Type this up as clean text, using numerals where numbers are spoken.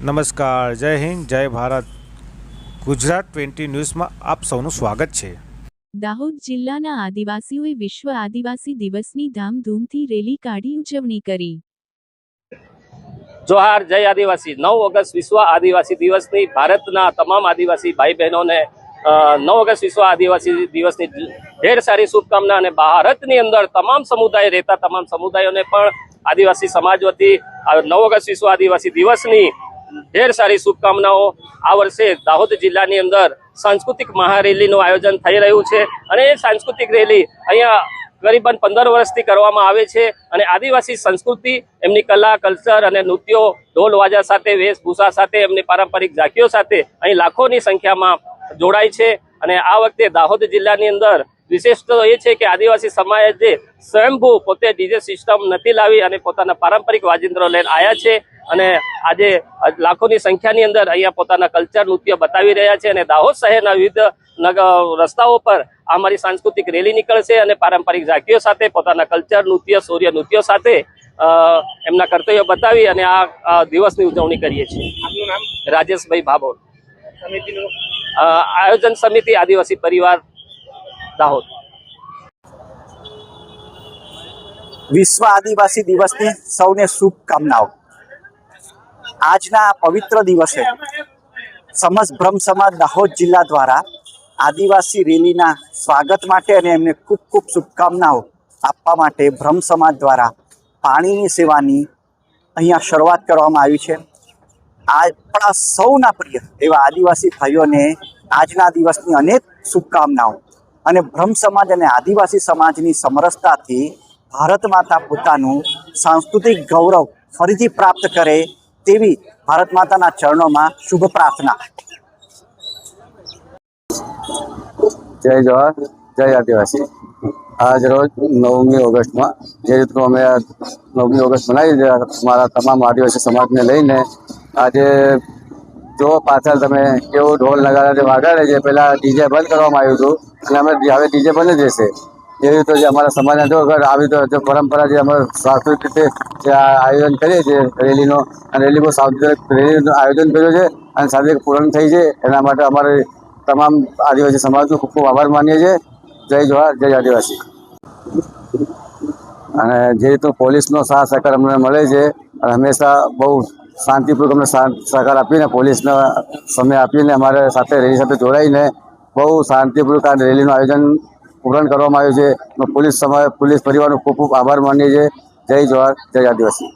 નમસ્કાર, જય હિન્દ, જય ભારત. ગુજરાત 20 ન્યૂઝમાં આપ સૌનું સ્વાગત છે. દાહોદ જિલ્લાના આદિવાસીઓએ વિશ્વ આદિવાસી દિવસની ધામધૂમથી રેલી કાઢી ઉજવણી કરી. જોહાર, જય આદિવાસી. 9 ઓગસ્ટ વિશ્વ આદિવાસી દિવસની ભારતના તમામ આદિવાસી ભાઈ બહેનોને 9 ઓગસ્ટ વિશ્વ આદિવાસી દિવસની ઢેર સારી શુભકામના. અને ભારતની અંદર તમામ સમુદાય રહેતા તમામ સમુદાયોને પણ આદિવાસી સમાજ વતી 9 ઓગસ્ટ વિશ્વ આદિવાસી દિવસની ઢેર સારી શુભકામનાઓ. આ વર્ષે દાહોદ જિલ્લાની અંદર સાંસ્કૃતિક મહારેલીનું આયોજન થઈ રહ્યું છે અને એ સાંસ્કૃતિક રેલી અહીંયા કરીબન 15 વર્ષથી કરવામાં આવે છે. અને આદિવાસી સંસ્કૃતિ, એમની કલા, કલ્ચર અને નૃત્યો, ઢોલ વાજા સાથે, વેશભૂષા સાથે, એમની પારંપરિક ઝાંખીઓ સાથે અહીં લાખોની સંખ્યામાં જોડાય છે. અને આ વખતે દાહોદ જિલ્લાની અંદર વિશેષતા એ છે કે આદિવાસી સમાજે સ્વયંભૂ પોતે ડીજે સિસ્ટમ નથી લાવી અને પોતાના પારંપરિક વાજિંત્રો લઈને આવ્યા છે. અને આજે લાખોની સંખ્યાની અંદર અહીંયા પોતાના કલ્ચર, નૃત્ય બતાવી રહ્યા છે. અને દાહોદ શહેરના વિવિધ રસ્તાઓ પર અમારી સાંસ્કૃતિક રેલી નીકળશે અને પારંપરિક ઝાંખીઓ સાથે, પોતાના કલ્ચર, નૃત્ય, શૌર્ય નૃત્યો સાથે એમના કર્તવ્યો બતાવી અને આ દિવસની ઉજવણી કરીએ છીએ. આપનું નામ? રાજેશભાઈ ભાભોર. સમિતિનું આયોજન સમિતિ આદિવાસી પરિવાર દાહોદ. વિશ્વ આદિવાસી દિવસની સૌને શુભકામનાઓ. આજના પવિત્ર દિવસે સમસ્ત બ્રહ્મ સમાજ દાહોદ જિલ્લા દ્વારા આદિવાસી રેલીના સ્વાગત માટે અને એમને ખૂબ ખૂબ શુભકામનાઓ આપવા માટે બ્રહ્મ સમાજ દ્વારા પાણીની સેવાની અહીંયા શરૂઆત કરવામાં આવી છે. આપણા સૌના પ્રિય એવા આદિવાસી ભાઈઓને આજના દિવસની અનેક શુભકામનાઓ. અને બ્રહ્મ સમાજ અને આદિવાસી સમાજની સમરસતાથી ભારત માતા પોતાનું સાંસ્કૃતિક ગૌરવ ફરીથી પ્રાપ્ત કરે તેવી ભારત માતાના ચરણોમાં શુભ પ્રાર્થના. જય જોહાર, જય આદિવાસી. આજ રોજ 9મી ઓગસ્ટમાં જે રીતનું અમે 9મી ઓગસ્ટ મનાવી અમારા તમામ આદિવાસી સમાજને લઈને આજે જો પાછળ તમે કેવો ઢોલ નગારા વાગાડે છે. પહેલાં ડીજે બંધ કરવામાં આવ્યું હતું અને અમે હવે ડીજે બંધ જ રહેશે. એવી રીતે જે અમારા સમાજના જો અગર આવી તો પરંપરા જે અમે સાંસ્કૃતિક રીતે જે આયોજન કરીએ છીએ રેલીનો, અને રેલી બહુ સાવચેત રેલીનું આયોજન કર્યું છે અને સાવચેત પૂર્ણ થઈ છે. એના માટે અમારે તમામ આદિવાસી સમાજનો ખૂબ ખૂબ આભાર માનીએ છીએ. જય જોહાર, જય આદિવાસી. અને જે રીતનું પોલીસનો સાથ સહકાર અમને મળે છે અને હંમેશા બહુ શાંતિપૂર્વક અમને સહકાર આપીને, પોલીસનો સમય આપીને અમારે સાથે રેલી સાથે જોડાઈને બહુ શાંતિપૂર્વક આ રેલીનું આયોજન પૂર્ણ કરવામાં આવ્યું છે. પોલીસ પરિવારનો ખૂબ ખૂબ આભાર માનીએ છીએ. જય જોહાર, જય આદિવાસી.